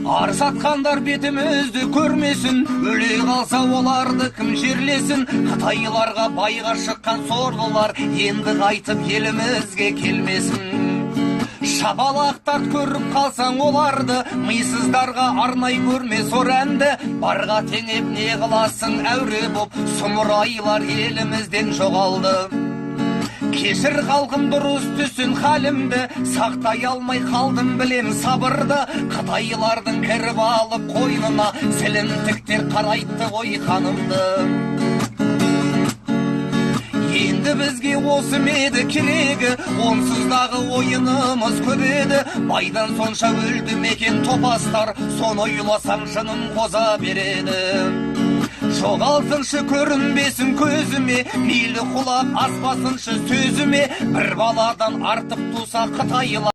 Арсатқандар бетімізді көрмесін, өле қалса оларды кім жерлесін. Қытайларға байға шыққан сорлылар енді қайтып елімізге келмесін. Шабалақтар көріп қалсаң оларды, мисыздарға арнай көрме зор әнді. Барға теңеп не қыласың әуре боп, сұмырайлар елімізден жоғалды. Кешір халқым, дұрыс түсін халімді, сақтай алмай қалдым білем сабырды. Қытайлардың кіріп алып қойнына, сілімтіктер қарайтты ғой қанымды. Енді бізге осы меді керегі, онсыздағы ойынымыз көп еді. Байдан сонша өлді мекен топастар, соны ойласаң жыным қоза береді. Жоғалтыншы көрінбесін көзіме, мейлі құлақ аспасыншы сөзіме. Бір баладан артық туса Қытайлар